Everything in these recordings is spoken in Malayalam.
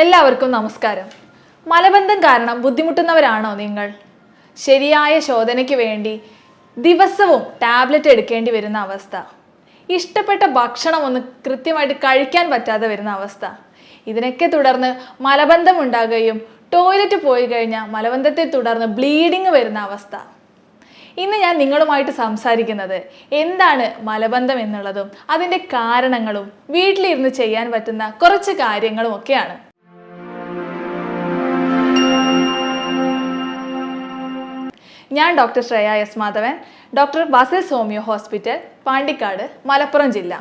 എല്ലാവർക്കും നമസ്കാരം. മലബന്ധം കാരണം ബുദ്ധിമുട്ടുന്നവരാണോ നിങ്ങൾ? ശരിയായ ശോധനയ്ക്ക് വേണ്ടി ദിവസവും ടാബ്ലറ്റ് എടുക്കേണ്ടി വരുന്ന അവസ്ഥ, ഇഷ്ടപ്പെട്ട ഭക്ഷണം ഒന്ന് കൃത്യമായിട്ട് കഴിക്കാൻ പറ്റാതെ വരുന്ന അവസ്ഥ, ഇതിനൊക്കെ തുടർന്ന് മലബന്ധം ഉണ്ടാകുകയും ടോയ്ലറ്റ് പോയി കഴിഞ്ഞാൽ മലബന്ധത്തെ തുടർന്ന് ബ്ലീഡിങ് വരുന്ന അവസ്ഥ. ഇന്ന് ഞാൻ നിങ്ങളുമായിട്ട് സംസാരിക്കുന്നത് എന്താണ് മലബന്ധം എന്നുള്ളതും അതിൻ്റെ കാരണങ്ങളും വീട്ടിലിരുന്ന് ചെയ്യാൻ പറ്റുന്ന കുറച്ച് കാര്യങ്ങളും ഒക്കെയാണ്. ഞാൻ doctor Shreya S Madhavan, doctor Basil's homeo hospital, Pandikkad, Malappuram ജില്ല.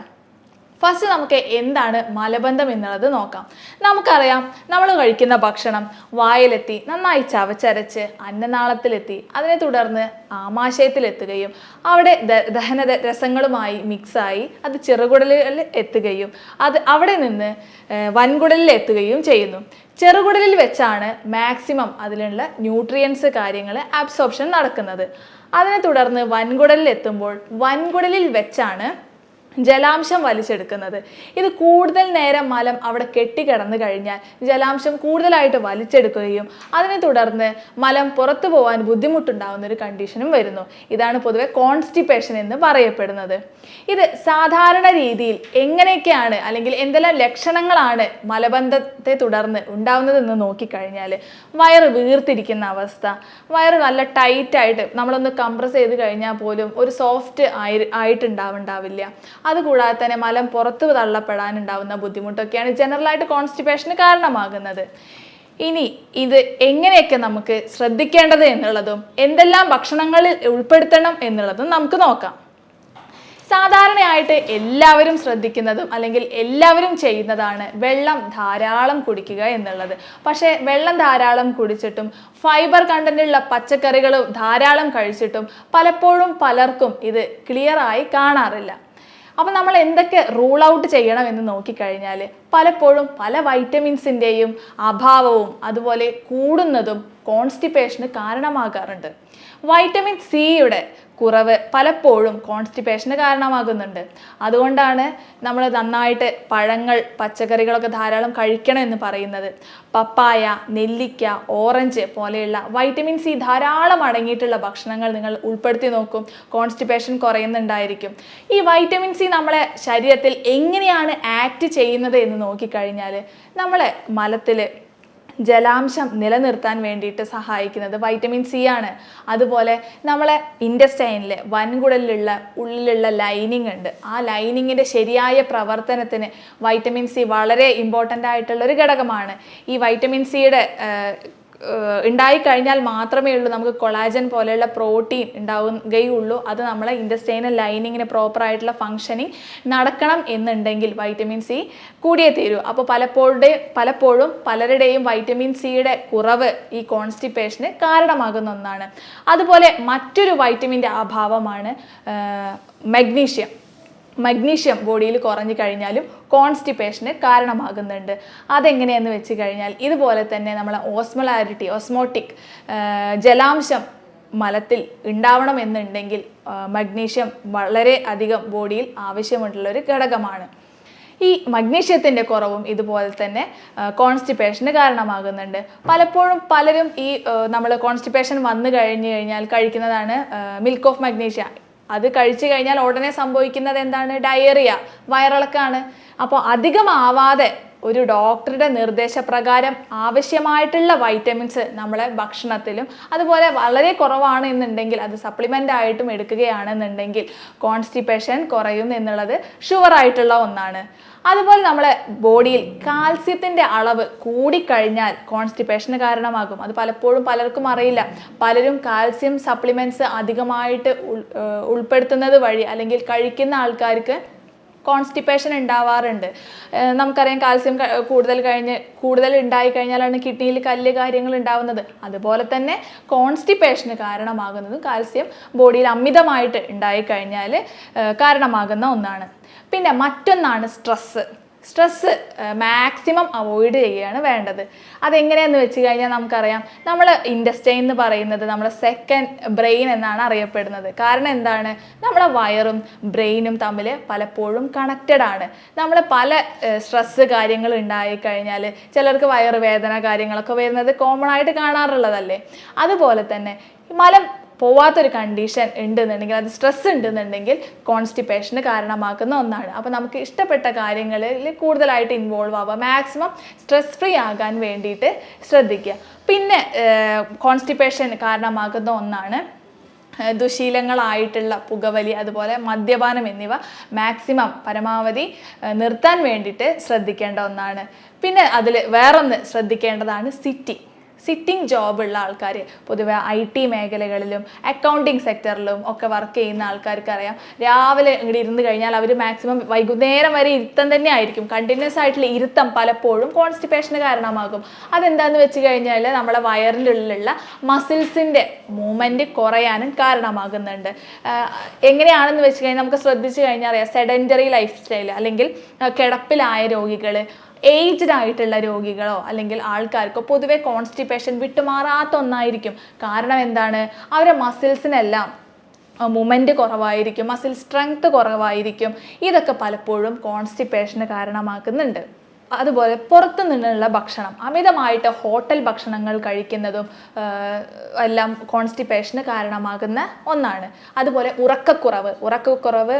ഫസ്റ്റ് നമുക്ക് എന്താണ് മലബന്ധം എന്നുള്ളത് നോക്കാം. നമുക്കറിയാം, നമ്മൾ കഴിക്കുന്ന ഭക്ഷണം വായിലെത്തി നന്നായി ചവച്ചരച്ച് അന്നനാളത്തിലെത്തി അതിനെ തുടർന്ന് ആമാശയത്തിലെത്തുകയും അവിടെ ദഹന രസങ്ങളുമായി മിക്സായി അത് ചെറുകുടലിൽ എത്തുകയും അത് അവിടെ നിന്ന് വൻകുടലിൽ എത്തുകയും ചെയ്യുന്നു. ചെറുകുടലിൽ വെച്ചാണ് മാക്സിമം അതിലുള്ള ന്യൂട്രിയൻസ് കാര്യങ്ങൾ അബ്സോർപ്ഷൻ നടക്കുന്നത്. അതിനെ തുടർന്ന് വൻകുടലിൽ എത്തുമ്പോൾ വൻകുടലിൽ വെച്ചാണ് ജലാംശം വലിച്ചെടുക്കുന്നത്. ഇത് കൂടുതൽ നേരം മലം അവിടെ കെട്ടിക്കിടന്നു കഴിഞ്ഞാൽ ജലാംശം കൂടുതലായിട്ട് വലിച്ചെടുക്കുകയും അതിനെ തുടർന്ന് മലം പുറത്തു പോകാൻ ബുദ്ധിമുട്ടുണ്ടാകുന്ന ഒരു കണ്ടീഷനും വരുന്നു. ഇതാണ് പൊതുവെ കോൺസ്റ്റിപ്പേഷൻ എന്ന് പറയപ്പെടുന്നത്. ഇത് സാധാരണ രീതിയിൽ എങ്ങനെയൊക്കെയാണ് അല്ലെങ്കിൽ എന്തെല്ലാം ലക്ഷണങ്ങളാണ് മലബന്ധത്തെ തുടർന്ന് ഉണ്ടാവുന്നതെന്ന് നോക്കിക്കഴിഞ്ഞാൽ, വയറ് വീർത്തിരിക്കുന്ന അവസ്ഥ, വയറ് നല്ല ടൈറ്റായിട്ട് നമ്മളൊന്ന് കംപ്രസ് ചെയ്ത് കഴിഞ്ഞാൽ പോലും ഒരു സോഫ്റ്റ് ആയിട്ടുണ്ടാവില്ല. അതുകൂടാതെ തന്നെ മലം പുറത്ത് തള്ളപ്പെടാനുണ്ടാവുന്ന ബുദ്ധിമുട്ടൊക്കെയാണ് ജനറലായിട്ട് കോൺസ്റ്റിപ്പേഷന് കാരണമാകുന്നത്. ഇനി ഇത് എങ്ങനെയൊക്കെ നമുക്ക് ശ്രദ്ധിക്കേണ്ടത് എന്നുള്ളതും എന്തെല്ലാം ഭക്ഷണങ്ങളിൽ ഉൾപ്പെടുത്തണം എന്നുള്ളതും നമുക്ക് നോക്കാം. സാധാരണയായിട്ട് എല്ലാവരും ശ്രദ്ധിക്കുന്നതും അല്ലെങ്കിൽ എല്ലാവരും ചെയ്യുന്നതാണ് വെള്ളം ധാരാളം കുടിക്കുക എന്നുള്ളത്. പക്ഷേ വെള്ളം ധാരാളം കുടിച്ചിട്ടും ഫൈബർ കണ്ടന്റുള്ള പച്ചക്കറികളും ധാരാളം കഴിച്ചിട്ടും പലപ്പോഴും പലർക്കും ഇത് ക്ലിയറായി കാണാറില്ല. അപ്പം നമ്മൾ എന്തൊക്കെ റൂൾ ഔട്ട് ചെയ്യണം എന്ന് നോക്കിക്കഴിഞ്ഞാൽ, പലപ്പോഴും പല വൈറ്റമിൻസിൻ്റെയും അഭാവവും അതുപോലെ കൂടുന്നതും കോൺസ്റ്റിപ്പേഷന് കാരണമാകാറുണ്ട്. വൈറ്റമിൻ സിയുടെ കുറവ് പലപ്പോഴും കോൺസ്റ്റിപ്പേഷന് കാരണമാകുന്നുണ്ട്. അതുകൊണ്ടാണ് നമ്മൾ നന്നായിട്ട് പഴങ്ങൾ പച്ചക്കറികളൊക്കെ ധാരാളം കഴിക്കണം എന്ന് പറയുന്നത്. പപ്പായ, നെല്ലിക്ക, ഓറഞ്ച് പോലെയുള്ള വൈറ്റമിൻ സി ധാരാളം അടങ്ങിയിട്ടുള്ള ഭക്ഷണങ്ങൾ നിങ്ങൾ ഉൾപ്പെടുത്തി നോക്കും, കോൺസ്റ്റിപ്പേഷൻ കുറയുന്നുണ്ടായിരിക്കും. ഈ വൈറ്റമിൻ സി നമ്മളെ ശരീരത്തിൽ എങ്ങനെയാണ് ആക്ട് ചെയ്യുന്നത് എന്ന് നോക്കിക്കഴിഞ്ഞാൽ, നമ്മളെ മലത്തിൽ ജലാംശം നിലനിർത്താൻ വേണ്ടിയിട്ട് സഹായിക്കുന്നത് വൈറ്റമിൻ സി ആണ്. അതുപോലെ നമ്മളെ ഇൻറ്റസ്റ്റൈനിൽ വൻകുടലിലുള്ള ഉള്ളിലുള്ള ലൈനിങ് ഉണ്ട്. ആ ലൈനിങ്ങിൻ്റെ ശരിയായ പ്രവർത്തനത്തിന് വൈറ്റമിൻ സി വളരെ ഇമ്പോർട്ടൻ്റ് ആയിട്ടുള്ളൊരു ഘടകമാണ്. ഈ വൈറ്റമിൻ സിയുടെ ഉണ്ടായിക്കഴിഞ്ഞാൽ മാത്രമേ ഉള്ളൂ നമുക്ക് കൊളാജൻ പോലെയുള്ള പ്രോട്ടീൻ ഉണ്ടാവുകയുള്ളൂ. അത് നമ്മളെ ഇൻറ്റസ്റ്റൈനൽ ലൈനിങ്ങിന് പ്രോപ്പറായിട്ടുള്ള ഫങ്ഷനിങ് നടക്കണം എന്നുണ്ടെങ്കിൽ വൈറ്റമിൻ സി കൂടിയേ തീരൂ. അപ്പോൾ പലപ്പോഴും പലരുടെയും വൈറ്റമിൻ സിയുടെ കുറവ് ഈ കോൺസ്റ്റിപ്പേഷന് കാരണമാകുന്ന ഒന്നാണ്. അതുപോലെ മറ്റൊരു വൈറ്റമിൻ്റെ അഭാവമാണ് മഗ്നീഷ്യം ബോഡിയിൽ കുറഞ്ഞു കഴിഞ്ഞാലും കോൺസ്റ്റിപ്പേഷന് കാരണമാകുന്നുണ്ട്. അതെങ്ങനെയെന്ന് വെച്ച് കഴിഞ്ഞാൽ, ഇതുപോലെ തന്നെ നമ്മളെ ഓസ്മോട്ടിക് ജലാംശം മലത്തിൽ ഉണ്ടാവണം എന്നുണ്ടെങ്കിൽ മഗ്നീഷ്യം വളരെ അധികം ബോഡിയിൽ ആവശ്യമുള്ളൊരു ഘടകമാണ്. ഈ മഗ്നീഷ്യത്തിൻ്റെ കുറവും ഇതുപോലെ തന്നെ കോൺസ്റ്റിപ്പേഷന് കാരണമാകുന്നുണ്ട്. പലപ്പോഴും പലരും ഈ നമ്മൾ കോൺസ്റ്റിപ്പേഷൻ വന്നു കഴിഞ്ഞാൽ കഴിക്കുന്നതാണ് മിൽക്ക് ഓഫ് മഗ്നീഷ്യ. അത് കഴിച്ചു കഴിഞ്ഞാൽ ഉടനെ സംഭവിക്കുന്നത് എന്താണ്? ഡയറിയ, വയറിളക്കാണ്. അപ്പോൾ അധികമാവാതെ ഒരു ഡോക്ടറുടെ നിർദ്ദേശപ്രകാരം ആവശ്യമായിട്ടുള്ള വൈറ്റമിൻസ് നമ്മളെ ഭക്ഷണത്തിലും അതുപോലെ വളരെ കുറവാണ് എന്നുണ്ടെങ്കിൽ അത് സപ്ലിമെൻ്റ് ആയിട്ടും എടുക്കുകയാണെന്നുണ്ടെങ്കിൽ കോൺസ്റ്റിപ്പേഷൻ കുറയും എന്നുള്ളത് ഷുവറായിട്ടുള്ള ഒന്നാണ്. അതുപോലെ നമ്മളെ ബോഡിയിൽ കാൽസ്യത്തിൻ്റെ അളവ് കൂടിക്കഴിഞ്ഞാൽ കോൺസ്റ്റിപ്പേഷന് കാരണമാകും. അത് പലപ്പോഴും പലർക്കും അറിയില്ല. പലരും കാൽസ്യം സപ്ലിമെൻറ്റ്സ് അധികമായിട്ട് ഉൾപ്പെടുത്തുന്നത് വഴി അല്ലെങ്കിൽ കഴിക്കുന്ന ആൾക്കാർക്ക് കോൺസ്റ്റിപ്പേഷൻ ഉണ്ടാവാറുണ്ട്. നമുക്കറിയാം, കാൽസ്യം കൂടുതൽ ഉണ്ടായി കഴിഞ്ഞാലാണ് കിഡ്നിയിൽ കല്ല് കാര്യങ്ങൾ ഉണ്ടാവുന്നത്. അതുപോലെ തന്നെ കോൺസ്റ്റിപ്പേഷന് കാരണമാകുന്നതും കാൽസ്യം ബോഡിയിൽ അമിതമായിട്ട് ഉണ്ടായിക്കഴിഞ്ഞാൽ കാരണമാകുന്ന ഒന്നാണ്. പിന്നെ മറ്റൊന്നാണ് സ്ട്രെസ്സ്. സ്ട്രെസ്സ് മാക്സിമം അവോയ്ഡ് ചെയ്യുകയാണ് വേണ്ടത്. അതെങ്ങനെയാണെന്ന് വെച്ച് കഴിഞ്ഞാൽ നമുക്കറിയാം, നമ്മൾ ഇൻറ്റസ്റ്റൈൻ എന്ന് പറയുന്നത് നമ്മുടെ സെക്കൻഡ് ബ്രെയിൻ എന്നാണ് അറിയപ്പെടുന്നത്. കാരണം എന്താണ്, നമ്മളെ വയറും ബ്രെയിനും തമ്മിൽ പലപ്പോഴും കണക്റ്റഡ് ആണ്. നമ്മൾ പല സ്ട്രെസ്സ് കാര്യങ്ങൾ ഉണ്ടായിക്കഴിഞ്ഞാൽ ചിലർക്ക് വയറുവേദന കാര്യങ്ങളൊക്കെ വരുന്നത് കോമൺ ആയിട്ട് കാണാറുള്ളതല്ലേ. അതുപോലെ തന്നെ മലം പോവാത്തൊരു കണ്ടീഷൻ ഉണ്ടെന്നുണ്ടെങ്കിൽ, അത് സ്ട്രെസ് ഉണ്ടെന്നുണ്ടെങ്കിൽ കോൺസ്റ്റിപ്പേഷന് കാരണമാക്കുന്ന ഒന്നാണ്. അപ്പോൾ നമുക്ക് ഇഷ്ടപ്പെട്ട കാര്യങ്ങളിൽ കൂടുതലായിട്ട് ഇൻവോൾവ് ആവുക, മാക്സിമം സ്ട്രെസ് ഫ്രീ ആകാൻ വേണ്ടിയിട്ട് ശ്രദ്ധിക്കുക. പിന്നെ കോൺസ്റ്റിപ്പേഷൻ കാരണമാക്കുന്ന ഒന്നാണ് ദുശീലങ്ങളായിട്ടുള്ള പുകവലി, അതുപോലെ മദ്യപാനം എന്നിവ മാക്സിമം പരമാവധി നിർത്താൻ വേണ്ടിയിട്ട് ശ്രദ്ധിക്കേണ്ട ഒന്നാണ്. പിന്നെ അതിൽ വേറൊന്ന് ശ്രദ്ധിക്കേണ്ടതാണ് സിറ്റിംഗ് ജോബുള്ള ആൾക്കാർ, പൊതുവെ IT മേഖലകളിലും അക്കൗണ്ടിങ് സെക്ടറിലും ഒക്കെ വർക്ക് ചെയ്യുന്ന ആൾക്കാർക്ക് അറിയാം, രാവിലെ ഇങ്ങോട്ട് ഇരുന്ന് കഴിഞ്ഞാൽ അവർ മാക്സിമം വൈകുന്നേരം വരെ ഇരുത്തം തന്നെ ആയിരിക്കും. കണ്ടിന്യൂസ് ആയിട്ടുള്ള ഇരുത്തം പലപ്പോഴും കോൺസ്റ്റിപ്പേഷന് കാരണമാകും. അതെന്താണെന്ന് വെച്ച് കഴിഞ്ഞാൽ നമ്മളെ വയറിനുള്ളിലുള്ള മസിൽസിൻ്റെ മൂവ്മെൻറ്റ് കുറയാനും കാരണമാകുന്നുണ്ട്. എങ്ങനെയാണെന്ന് വെച്ച് കഴിഞ്ഞാൽ നമുക്ക് ശ്രദ്ധിച്ചു കഴിഞ്ഞാൽ അറിയാം, സെഡൻറ്ററി ലൈഫ് സ്റ്റൈൽ അല്ലെങ്കിൽ കിടപ്പിലായ രോഗികൾ, ഏജ്ഡ് ആയിട്ടുള്ള രോഗികളോ അല്ലെങ്കിൽ ആൾക്കാർക്കോ പൊതുവെ കോൺസ്റ്റിപ്പേഷൻ വിട്ടുമാറാത്ത ഒന്നായിരിക്കും. കാരണം എന്താണ്, അവരുടെ മസിൽസിനെല്ലാം മൂവ്മെൻറ്റ് കുറവായിരിക്കും, മസിൽ സ്ട്രെങ്ത് കുറവായിരിക്കും. ഇതൊക്കെ പലപ്പോഴും കോൺസ്റ്റിപ്പേഷന് കാരണമാക്കുന്നുണ്ട്. അതുപോലെ പുറത്തു നിന്നുള്ള ഭക്ഷണം, അമിതമായിട്ട് ഹോട്ടൽ ഭക്ഷണങ്ങൾ കഴിക്കുന്നതും എല്ലാം കോൺസ്റ്റിപ്പേഷന് കാരണമാകുന്ന ഒന്നാണ്. അതുപോലെ ഉറക്കക്കുറവ്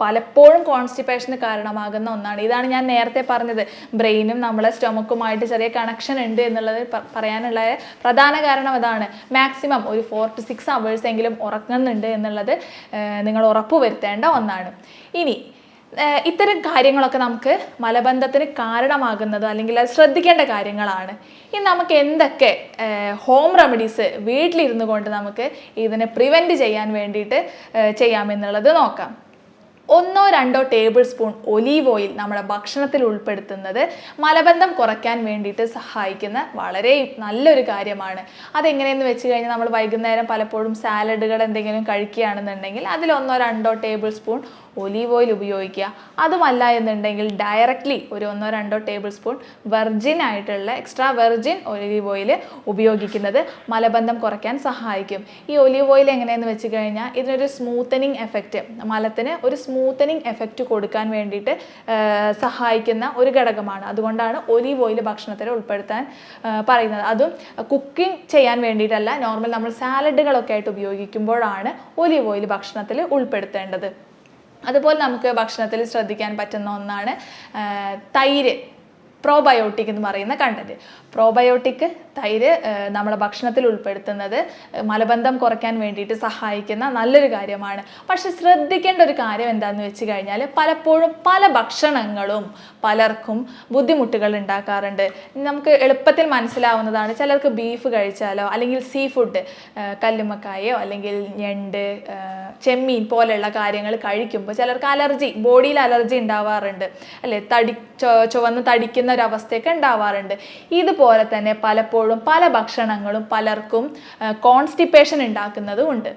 പലപ്പോഴും കോൺസ്റ്റിപ്പേഷന് കാരണമാകുന്ന ഒന്നാണ്. ഇതാണ് ഞാൻ നേരത്തെ പറഞ്ഞത്, ബ്രെയിനും നമ്മളെ സ്റ്റൊമക്കുമായിട്ട് ചെറിയ കണക്ഷൻ ഉണ്ട് എന്നുള്ളത് പറയാനുള്ള പ്രധാന കാരണം അതാണ്. മാക്സിമം ഒരു 4 to 6 hours എങ്കിലും ഉറങ്ങുന്നുണ്ട് എന്നുള്ളത് നിങ്ങൾ ഉറപ്പുവരുത്തേണ്ട ഒന്നാണ്. ഇനി ഇത്തരം കാര്യങ്ങളൊക്കെ നമുക്ക് മലബന്ധത്തിന് കാരണമാകുന്നത് അല്ലെങ്കിൽ അത് ശ്രദ്ധിക്കേണ്ട കാര്യങ്ങളാണ്. ഇനി നമുക്ക് എന്തൊക്കെ ഹോം റെമഡീസ് വീട്ടിലിരുന്നു കൊണ്ട് നമുക്ക് ഇതിനെ പ്രിവെൻറ്റ് ചെയ്യാൻ വേണ്ടിയിട്ട് ചെയ്യാമെന്നുള്ളത് നോക്കാം. 1-2 ടേബിൾ സ്പൂൺ ഒലീവ് ഓയിൽ നമ്മുടെ ഭക്ഷണത്തിൽ ഉൾപ്പെടുത്തുന്നത് മലബന്ധം കുറയ്ക്കാൻ വേണ്ടിയിട്ട് സഹായിക്കുന്ന വളരെ നല്ലൊരു കാര്യമാണ്. അതെങ്ങനെയെന്ന് വെച്ച് കഴിഞ്ഞാൽ, നമ്മൾ വൈകുന്നേരം പലപ്പോഴും സാലഡുകൾ എന്തെങ്കിലും കഴിക്കുകയാണെന്നുണ്ടെങ്കിൽ അതിൽ 1-2 ടേബിൾ സ്പൂൺ ഒലീവ് ഓയിൽ ഉപയോഗിക്കുക. അതുമല്ല എന്നുണ്ടെങ്കിൽ ഡയറക്റ്റ്ലി ഒരു 1-2 ടേബിൾ സ്പൂൺ വെർജിൻ ആയിട്ടുള്ള എക്സ്ട്രാ വെർജിൻ ഒലീവ് ഓയിൽ ഉപയോഗിക്കുന്നത് മലബന്ധം കുറയ്ക്കാൻ സഹായിക്കും. ഈ ഒലീവ് ഓയിൽ എങ്ങനെയെന്ന് വെച്ച് കഴിഞ്ഞാൽ ഇതിനൊരു സ്മൂത്തനിങ് എഫക്റ്റ്, മലത്തിന് ഒരു സ്മൂത്തനിങ് എഫക്റ്റ് കൊടുക്കാൻ വേണ്ടിയിട്ട് സഹായിക്കുന്ന ഒരു ഘടകമാണ്. അതുകൊണ്ടാണ് ഒലീവ് ഓയിൽ ഭക്ഷണത്തിൽ ഉൾപ്പെടുത്താൻ പറയുന്നത്. അതും കുക്കിംഗ് ചെയ്യാൻ വേണ്ടിയിട്ടല്ല, നോർമൽ നമ്മൾ സാലഡുകളൊക്കെ ആയിട്ട് ഉപയോഗിക്കുമ്പോഴാണ് ഒലീവ് ഓയിൽ ഭക്ഷണത്തിൽ ഉൾപ്പെടുത്തേണ്ടത്. അതുപോലെ നമുക്ക് ഭക്ഷണത്തിൽ ശ്രദ്ധിക്കാൻ പറ്റുന്ന ഒന്നാണ് തൈര്, പ്രോബയോട്ടിക് എന്ന് പറയുന്ന കണ്ടന്റ്. പ്രോബയോട്ടിക് തൈര് നമ്മുടെ ഭക്ഷണത്തിൽ ഉൾപ്പെടുത്തുന്നത് മലബന്ധം കുറയ്ക്കാൻ വേണ്ടിയിട്ട് സഹായിക്കുന്ന നല്ലൊരു കാര്യമാണ്. പക്ഷെ ശ്രദ്ധിക്കേണ്ട ഒരു കാര്യം എന്താണെന്ന് വെച്ച് കഴിഞ്ഞാൽ, പലപ്പോഴും പല ഭക്ഷണങ്ങളും പലർക്കും ബുദ്ധിമുട്ടുകൾ ഉണ്ടാക്കാറുണ്ട്. നമുക്ക് എളുപ്പത്തിൽ മനസ്സിലാവുന്നതാണ്, ചിലർക്ക് ബീഫ് കഴിച്ചാലോ അല്ലെങ്കിൽ സീ ഫുഡ്, കല്ലുമ്മക്കായോ അല്ലെങ്കിൽ ഞണ്ട്, ചെമ്മീൻ പോലെയുള്ള കാര്യങ്ങൾ കഴിക്കുമ്പോൾ ചിലർക്ക് ബോഡിയിൽ അലർജി ഉണ്ടാവാറുണ്ട് അല്ലേ, ചുവന്ന് തടിക്കുന്ന ഒരവസ്ഥയൊക്കെ ഉണ്ടാവാറുണ്ട്. ഇതുപോലെ തന്നെ പലപ്പോഴും പല ഭക്ഷണങ്ങളും പലർക്കും കോൺസ്റ്റിപ്പേഷൻ ഉണ്ടാക്കുന്നതും ഉണ്ട്.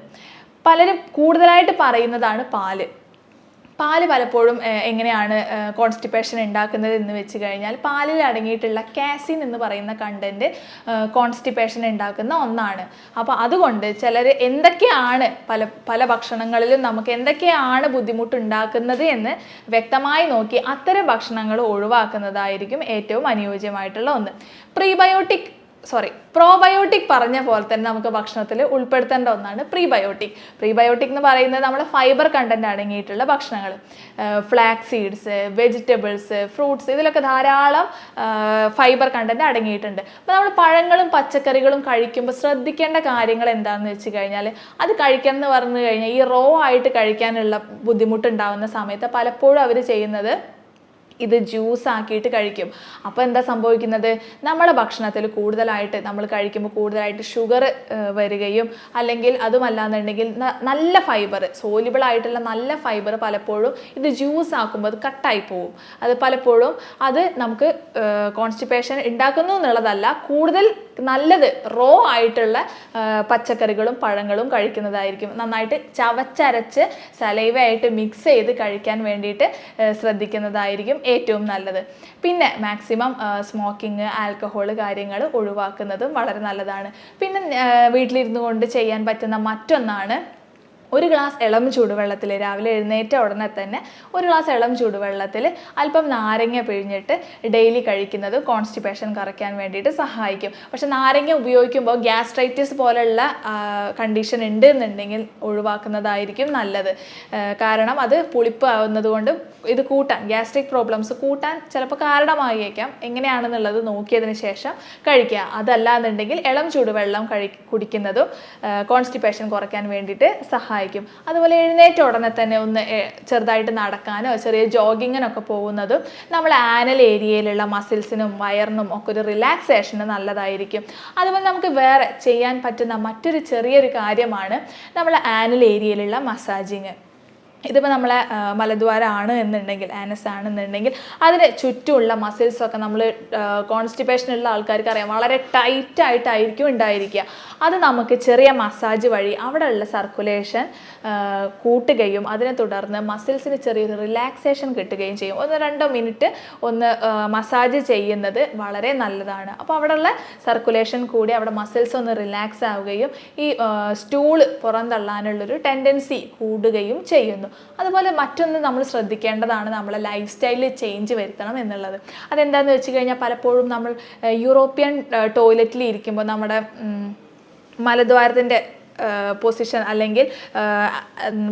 പലരും കൂടുതലായിട്ട് പറയുന്നതാണ് പാല് പലപ്പോഴും എങ്ങനെയാണ് കോൺസ്റ്റിപ്പേഷൻ ഉണ്ടാക്കുന്നത് എന്ന് വെച്ച് കഴിഞ്ഞാൽ, പാലിൽ അടങ്ങിയിട്ടുള്ള കാസിൻ എന്ന് പറയുന്ന കണ്ടന്റ് കോൺസ്റ്റിപ്പേഷൻ ഉണ്ടാക്കുന്ന ഒന്നാണ്. അപ്പോൾ അതുകൊണ്ട് ചിലർ എന്തൊക്കെയാണ് പല ഭക്ഷണങ്ങളിലും നമുക്ക് എന്തൊക്കെയാണ് ബുദ്ധിമുട്ടുണ്ടാക്കുന്നത് എന്ന് വ്യക്തമായി നോക്കി അത്തരം ഭക്ഷണങ്ങൾ ഒഴിവാക്കുന്നതായിരിക്കും ഏറ്റവും അനുയോജ്യമായിട്ടുള്ള ഒന്ന്. പ്രോബയോട്ടിക് പറഞ്ഞ പോലെ തന്നെ നമുക്ക് ഭക്ഷണത്തിൽ ഉൾപ്പെടുത്തേണ്ട ഒന്നാണ് പ്രീബയോട്ടിക് എന്ന് പറയുന്നത് നമ്മുടെ ഫൈബർ കണ്ടന്റ് അടങ്ങിയിട്ടുള്ള ഭക്ഷണങ്ങൾ, ഫ്ലാക്സ് സീഡ്സ്, വെജിറ്റബിൾസ്, ഫ്രൂട്ട്സ്, ഇതിലൊക്കെ ധാരാളം ഫൈബർ കണ്ടന്റ് അടങ്ങിയിട്ടുണ്ട്. അപ്പോൾ നമ്മൾ പഴങ്ങളും പച്ചക്കറികളും കഴിക്കുമ്പോൾ ശ്രദ്ധിക്കേണ്ട കാര്യങ്ങൾ എന്താണെന്ന് വെച്ച് കഴിഞ്ഞാൽ, അത് കഴിക്കണം എന്ന് പറഞ്ഞു കഴിഞ്ഞാൽ ഈ റോ ആയിട്ട് കഴിക്കാനുള്ള ബുദ്ധിമുട്ടുണ്ടാകുന്ന സമയത്ത് പലപ്പോഴും അവർ ചെയ്യുന്നത് ഇത് ജ്യൂസ് ആക്കിയിട്ട് കഴിക്കും. അപ്പോൾ എന്താ സംഭവിക്കുന്നത്, നമ്മുടെ ഭക്ഷണത്തിൽ കൂടുതലായിട്ട് നമ്മൾ കഴിക്കുമ്പോൾ കൂടുതലായിട്ട് ഷുഗർ വരികയും, അല്ലെങ്കിൽ അതുമല്ലാന്നുണ്ടെങ്കിൽ നല്ല ഫൈബർ, സോലിബിൾ ആയിട്ടുള്ള നല്ല ഫൈബർ പലപ്പോഴും ഇത് ജ്യൂസ് ആക്കുമ്പോൾ അത് കട്ടായി പോകും. അത് പലപ്പോഴും അത് നമുക്ക് കോൺസ്റ്റിപ്പേഷൻ ഉണ്ടാക്കുന്നു എന്നുള്ളതല്ല, കൂടുതൽ നല്ലത് റോ ആയിട്ടുള്ള പച്ചക്കറികളും പഴങ്ങളും കഴിക്കുന്നതായിരിക്കും. നന്നായിട്ട് ചവച്ചരച്ച് സലൈവയായിട്ട് മിക്സ് ചെയ്ത് കഴിക്കാൻ വേണ്ടിയിട്ട് ശ്രദ്ധിക്കുന്നതായിരിക്കും ഏറ്റവും നല്ലത്. പിന്നെ മാക്സിമം സ്മോക്കിങ്, ആൽക്കഹോൾ കാര്യങ്ങൾ ഒഴിവാക്കുന്നതും വളരെ നല്ലതാണ്. പിന്നെ വീട്ടിലിരുന്നു കൊണ്ട് ചെയ്യാൻ പറ്റുന്ന മറ്റൊന്നാണ് ഒരു ഗ്ലാസ് ഇളം ചൂടുവെള്ളത്തിൽ രാവിലെ എഴുന്നേറ്റ ഉടനെ തന്നെ ഒരു ഗ്ലാസ് ഇളം ചൂടുവെള്ളത്തിൽ അല്പം നാരങ്ങ പിഴിഞ്ഞിട്ട് ഡെയിലി കഴിക്കുന്നത് കോൺസ്റ്റിപ്പേഷൻ കുറയ്ക്കാൻ വേണ്ടിയിട്ട് സഹായിക്കും. പക്ഷെ നാരങ്ങ ഉപയോഗിക്കുമ്പോൾ ഗ്യാസ്ട്രൈറ്റിസ് പോലുള്ള കണ്ടീഷൻ ഉണ്ട് എന്നുണ്ടെങ്കിൽ ഒഴിവാക്കുന്നതായിരിക്കും നല്ലത്. കാരണം അത് പുളിപ്പ് ആവുന്നത് കൊണ്ട് ഇത് കൂട്ടാൻ, ഗ്യാസ്ട്രിക് പ്രോബ്ലംസ് കൂട്ടാൻ ചിലപ്പോൾ കാരണമായേക്കാം. എങ്ങനെയാണെന്നുള്ളത് നോക്കിയതിന് ശേഷം കഴിക്കുക. അതല്ല എന്നുണ്ടെങ്കിൽ ഇളം ചൂടുവെള്ളം കുടിക്കുന്നതും കോൺസ്റ്റിപ്പേഷൻ കുറയ്ക്കാൻ വേണ്ടിയിട്ട് സഹായിക്കും. അതുപോലെ എഴുന്നേറ്റ ഉടനെ തന്നെ ഒന്ന് ചെറുതായിട്ട് നടക്കാനോ ചെറിയ ജോഗിങ്ങിനൊക്കെ പോകുന്നതും നമ്മൾ ആനൽ ഏരിയയിലുള്ള മസിൽസിനും വയറിനും ഒക്കെ ഒരു റിലാക്സേഷന് നല്ലതായിരിക്കും. അതുപോലെ നമുക്ക് വേറെ ചെയ്യാൻ പറ്റുന്ന മറ്റൊരു ചെറിയൊരു കാര്യമാണ് നമ്മൾ ആനൽ ഏരിയയിലുള്ള മസാജിങ്. ഇതിപ്പോൾ നമ്മളെ മലദ്വാരമാണ് എന്നുണ്ടെങ്കിൽ, ആനസ് ആണെന്നുണ്ടെങ്കിൽ അതിന് ചുറ്റുമുള്ള മസിൽസൊക്കെ നമ്മൾ കോൺസ്റ്റിപ്പേഷനുള്ള ആൾക്കാർക്ക് അറിയാം വളരെ ടൈറ്റായിട്ടായിരിക്കും ഉണ്ടായിരിക്കുക. അത് നമുക്ക് ചെറിയ മസാജ് വഴി അവിടെയുള്ള സർക്കുലേഷൻ കൂട്ടുകയും അതിനെ തുടർന്ന് മസിൽസിന് ചെറിയൊരു റിലാക്സേഷൻ കിട്ടുകയും ചെയ്യും. 1-2 മിനിറ്റ് ഒന്ന് മസാജ് ചെയ്യുന്നത് വളരെ നല്ലതാണ്. അപ്പോൾ അവിടെയുള്ള സർക്കുലേഷൻ കൂടി അവിടെ മസിൽസ് ഒന്ന് റിലാക്സ് ആവുകയും ഈ സ്റ്റൂള് പുറന്തള്ളാനുള്ളൊരു ടെൻഡൻസി കൂടുകയും ചെയ്യുന്നു. അതുപോലെ മറ്റൊന്ന് നമ്മൾ ശ്രദ്ധിക്കേണ്ടതാണ്, നമ്മളെ ലൈഫ് സ്റ്റൈലിൽ ചേഞ്ച് വരുത്തണം എന്നുള്ളത്. അതെന്താണെന്ന് വെച്ച് കഴിഞ്ഞാൽ പലപ്പോഴും നമ്മൾ യൂറോപ്യൻ ടോയ്ലറ്റിൽ ഇരിക്കുമ്പോൾ നമ്മുടെ മലദ്വാരത്തിൻ്റെ പൊസിഷൻ അല്ലെങ്കിൽ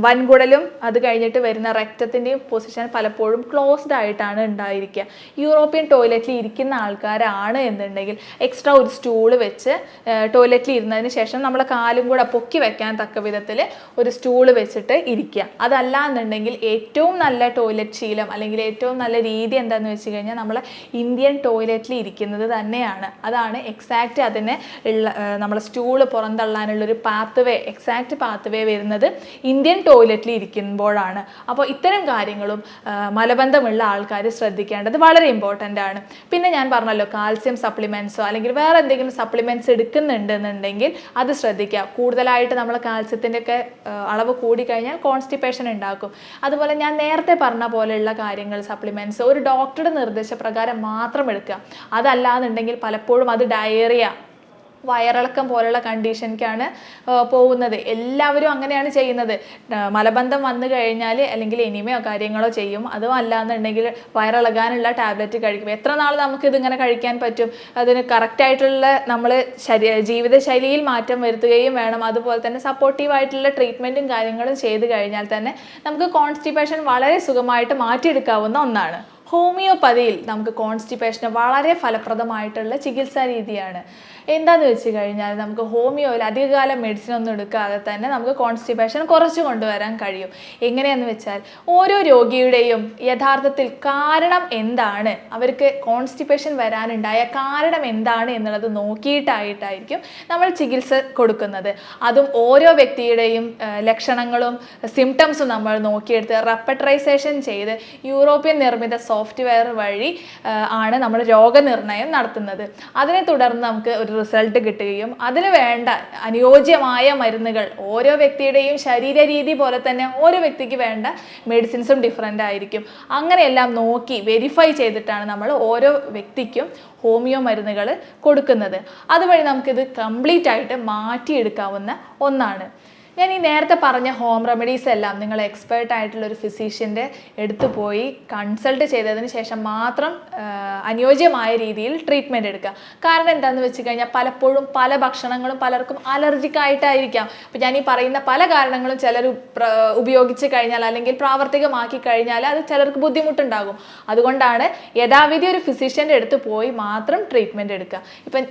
വൻകുടലും അത് കഴിഞ്ഞിട്ട് വരുന്ന രക്തത്തിൻ്റെയും പൊസിഷൻ പലപ്പോഴും ക്ലോസ്ഡ് ആയിട്ടാണ് ഉണ്ടായിരിക്കുക. യൂറോപ്യൻ ടോയ്ലറ്റിൽ ഇരിക്കുന്ന ആൾക്കാരാണ് എന്നുണ്ടെങ്കിൽ എക്സ്ട്രാ ഒരു സ്റ്റൂള് വെച്ച് ടോയ്ലറ്റിൽ ഇരുന്നതിന് ശേഷം നമ്മളെ കാലും കൂടെ പൊക്കി വെക്കാൻ തക്ക വിധത്തിൽ ഒരു സ്റ്റൂള് വെച്ചിട്ട് ഇരിക്കുക. അതല്ല എന്നുണ്ടെങ്കിൽ ഏറ്റവും നല്ല ടോയ്ലറ്റ് ശീലം അല്ലെങ്കിൽ ഏറ്റവും നല്ല രീതി എന്താണെന്ന് വെച്ച് കഴിഞ്ഞാൽ നമ്മൾ ഇന്ത്യൻ ടോയ്ലറ്റിൽ ഇരിക്കുന്നത് തന്നെയാണ്. അതാണ് എക്സാക്റ്റ് അതിന് ഉള്ള നമ്മളെ സ്റ്റൂള് പുറന്തള്ളാനുള്ളൊരു എക്സാക്റ്റ് പാത്ത് വേ വരുന്നത് ഇന്ത്യൻ ടോയ്ലറ്റിൽ ഇരിക്കുമ്പോഴാണ്. അപ്പോൾ ഇത്തരം കാര്യങ്ങളും മലബന്ധമുള്ള ആൾക്കാർ ശ്രദ്ധിക്കേണ്ടത് വളരെ ഇമ്പോർട്ടൻ്റ് ആണ്. പിന്നെ ഞാൻ പറഞ്ഞല്ലോ, കാൽസ്യം സപ്ലിമെൻറ്റ്സോ അല്ലെങ്കിൽ വേറെ എന്തെങ്കിലും സപ്ലിമെൻറ്റ്സ് എടുക്കുന്നുണ്ടെന്നുണ്ടെങ്കിൽ അത് ശ്രദ്ധിക്കുക. കൂടുതലായിട്ട് നമ്മൾ കാൽസ്യത്തിൻ്റെ ഒക്കെ അളവ് കൂടിക്കഴിഞ്ഞാൽ കോൺസ്റ്റിപ്പേഷൻ ഉണ്ടാക്കും. അതുപോലെ ഞാൻ നേരത്തെ പറഞ്ഞ പോലെയുള്ള കാര്യങ്ങൾ, സപ്ലിമെൻറ്റ്സ് ഒരു ഡോക്ടറുടെ നിർദ്ദേശപ്രകാരം മാത്രം എടുക്കുക. അതല്ലാന്നുണ്ടെങ്കിൽ പലപ്പോഴും അത് ഡയറിയ, വയറിളക്കം പോലുള്ള കണ്ടീഷനിലേക്കാണ് പോകുന്നത്. എല്ലാവരും അങ്ങനെയാണ് ചെയ്യുന്നത്. മലബന്ധം വന്നു കഴിഞ്ഞാൽ അല്ലെങ്കിൽ എനിമയോ കാര്യങ്ങളോ ചെയ്യും. അതും അല്ലാന്നുണ്ടെങ്കിൽ വയറിളകാനുള്ള ടാബ്ലറ്റ് കഴിക്കും. എത്ര നാൾ നമുക്ക് ഇതിങ്ങനെ കഴിക്കാൻ പറ്റും? അതിന് കറക്റ്റായിട്ടുള്ള നമ്മൾ ജീവിതശൈലിയിൽ മാറ്റം വരുത്തുകയും വേണം. അതുപോലെ തന്നെ സപ്പോർട്ടീവായിട്ടുള്ള ട്രീറ്റ്മെൻറ്റും കാര്യങ്ങളും ചെയ്ത് കഴിഞ്ഞാൽ തന്നെ നമുക്ക് കോൺസ്റ്റിപ്പേഷൻ വളരെ സുഖമായിട്ട് മാറ്റിയെടുക്കാവുന്ന ഒന്നാണ്. ഹോമിയോപ്പതിയിൽ നമുക്ക് കോൺസ്റ്റിപ്പേഷന് വളരെ ഫലപ്രദമായിട്ടുള്ള ചികിത്സാ രീതിയാണ്. എന്താണെന്ന് വെച്ച് കഴിഞ്ഞാൽ നമുക്ക് ഹോമിയോയിൽ അധികകാലം മെഡിസിൻ ഒന്നും എടുക്കാതെ തന്നെ നമുക്ക് കോൺസ്റ്റിപ്പേഷൻ കുറച്ച് കൊണ്ടുവരാൻ കഴിയും. എങ്ങനെയാണെന്ന് വെച്ചാൽ ഓരോ രോഗിയുടെയും യഥാർത്ഥത്തിൽ കാരണം എന്താണ്, അവർക്ക് കോൺസ്റ്റിപ്പേഷൻ വരാനുണ്ടായ കാരണം എന്താണ് എന്നുള്ളത് നോക്കിയിട്ടായിരിക്കും നമ്മൾ ചികിത്സ കൊടുക്കുന്നത്. അതും ഓരോ വ്യക്തിയുടെയും ലക്ഷണങ്ങളും സിംറ്റംസും നമ്മൾ നോക്കിയെടുത്ത് റെപ്പട്രൈസേഷൻ ചെയ്ത് യൂറോപ്യൻ നിർമ്മിത സോഫ്റ്റ്വെയർ വഴി ആണ് നമ്മൾ രോഗനിർണയം നടത്തുന്നത്. അതിനെ തുടർന്ന് നമുക്ക് ഒരു റിസൾട്ട് കിട്ടുകയും അതിന് വേണ്ട അനുയോജ്യമായ മരുന്നുകൾ ഓരോ വ്യക്തിയുടെയും ശരീര രീതി പോലെ തന്നെ ഓരോ വ്യക്തിക്ക് വേണ്ട മെഡിസിൻസും ഡിഫറൻ്റ് ആയിരിക്കും. അങ്ങനെയെല്ലാം നോക്കി വെരിഫൈ ചെയ്തിട്ടാണ് നമ്മൾ ഓരോ വ്യക്തിക്കും ഹോമിയോ മരുന്നുകൾ കൊടുക്കുന്നത്. അതുവഴി നമുക്കിത് കംപ്ലീറ്റ് ആയിട്ട് മാറ്റിയെടുക്കാവുന്ന ഒന്നാണ്. ഞാൻ ഈ നേരത്തെ പറഞ്ഞ ഹോം റെമഡീസ് എല്ലാം നിങ്ങൾ എക്സ്പേർട്ട് ആയിട്ടുള്ള ഒരു ഫിസിഷ്യൻ്റെ അടുത്ത് പോയി കൺസൾട്ട് ചെയ്തതിന് ശേഷം മാത്രം അനുയോജ്യമായ രീതിയിൽ ട്രീറ്റ്മെൻറ്റ് എടുക്കുക. കാരണം എന്താണെന്ന് വെച്ച് കഴിഞ്ഞാൽ പലപ്പോഴും പല ഭക്ഷണങ്ങളും പലർക്കും അലർജിക്കായിട്ടായിരിക്കാം. അപ്പോൾ ഞാൻ ഈ പറയുന്ന പല കാരണങ്ങളും ചിലർ ഉപയോഗിച്ച് കഴിഞ്ഞാൽ അല്ലെങ്കിൽ പ്രാവർത്തികമാക്കി കഴിഞ്ഞാൽ അത് ചിലർക്ക് ബുദ്ധിമുട്ടുണ്ടാകും. അതുകൊണ്ടാണ് യഥാവിധി ഒരു ഫിസിഷ്യൻ്റെ അടുത്ത് പോയി മാത്രം ട്രീറ്റ്മെൻറ്റ് എടുക്കുക. ഇപ്പം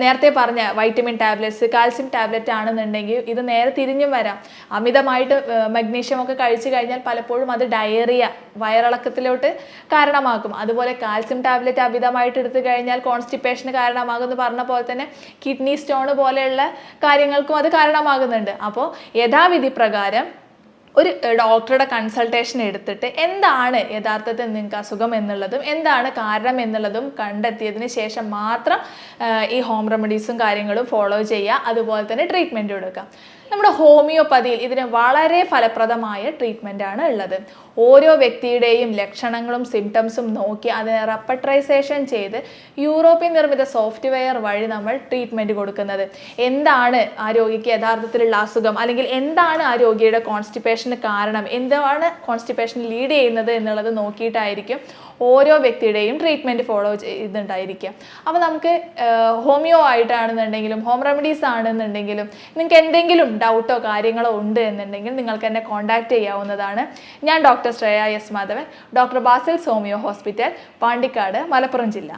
നേരത്തെ പറഞ്ഞ വൈറ്റമിൻ ടാബ്ലറ്റ്സ്, കാൽസ്യം ടാബ്ലറ്റ് ആണെന്നുണ്ടെങ്കിൽ ഇത് നേരെ തിരിഞ്ഞും വരാം. അമിതമായിട്ട് മഗ്നീഷ്യം ഒക്കെ കഴിച്ചു കഴിഞ്ഞാൽ പലപ്പോഴും അത് ഡയറിയ, വയറിളക്കത്തിലോട്ട് കാരണമാക്കും. അതുപോലെ കാൽസ്യം ടാബ്ലറ്റ് അമിതമായിട്ട് എടുത്തു കഴിഞ്ഞാൽ കോൺസ്റ്റിപ്പേഷന് കാരണമാകുമെന്ന് പറഞ്ഞ പോലെ തന്നെ കിഡ്നി സ്റ്റോൺ പോലെയുള്ള കാര്യങ്ങൾക്കും അത് കാരണമാകുന്നുണ്ട്. അപ്പോൾ യഥാവിധി പ്രകാരം ഒരു ഡോക്ടറുടെ കൺസൾട്ടേഷൻ എടുത്തിട്ട് എന്താണ് യഥാർത്ഥത്തിൽ നിങ്ങൾക്ക് അസുഖം എന്നുള്ളതും എന്താണ് കാരണം എന്നുള്ളതും കണ്ടെത്തിയതിന് ശേഷം മാത്രം ഈ ഹോം റെമഡീസും കാര്യങ്ങളും ഫോളോ ചെയ്യുക. അതുപോലെ തന്നെ ട്രീറ്റ്മെൻറ്റ് കൊടുക്കുക. നമ്മുടെ ഹോമിയോപ്പതിയിൽ ഇതിന് വളരെ ഫലപ്രദമായ ട്രീറ്റ്മെൻ്റ് ആണ് ഉള്ളത്. ഓരോ വ്യക്തിയുടെയും ലക്ഷണങ്ങളും സിംറ്റംസും നോക്കി അതിനെ റെപ്പട്രൈസേഷൻ ചെയ്ത് യൂറോപ്യൻ നിർമ്മിത സോഫ്റ്റ്വെയർ വഴി നമ്മൾ ട്രീറ്റ്മെൻറ്റ് കൊടുക്കുന്നത്. എന്താണ് ആ രോഗിക്ക് യഥാർത്ഥത്തിലുള്ള അസുഖം, അല്ലെങ്കിൽ എന്താണ് ആ രോഗിയുടെ കോൺസ്റ്റിപ്പേഷന് കാരണം, എന്താണ് കോൺസ്റ്റിപ്പേഷൻ ലീഡ് ചെയ്യുന്നത് എന്നുള്ളത് നോക്കിയിട്ടായിരിക്കും ഓരോ വ്യക്തിയുടെയും ട്രീറ്റ്മെൻറ്റ് ഫോളോ ചെയ്തിട്ടുണ്ടായിരിക്കുക. അപ്പോൾ നമുക്ക് ഹോമിയോ ആയിട്ടാണെന്നുണ്ടെങ്കിലും ഹോം റെമഡീസ് ആണെന്നുണ്ടെങ്കിലും നിങ്ങൾക്ക് എന്തെങ്കിലും ഡൗട്ടോ കാര്യങ്ങളോ ഉണ്ട് എന്നുണ്ടെങ്കിൽ നിങ്ങൾക്ക് എന്നെ കോൺടാക്റ്റ് ചെയ്യാവുന്നതാണ്. ഞാൻ doctor Shreya S Madhavan, doctor Basil's homeo hospital, Pandikkad, Malappuram ജില്ല.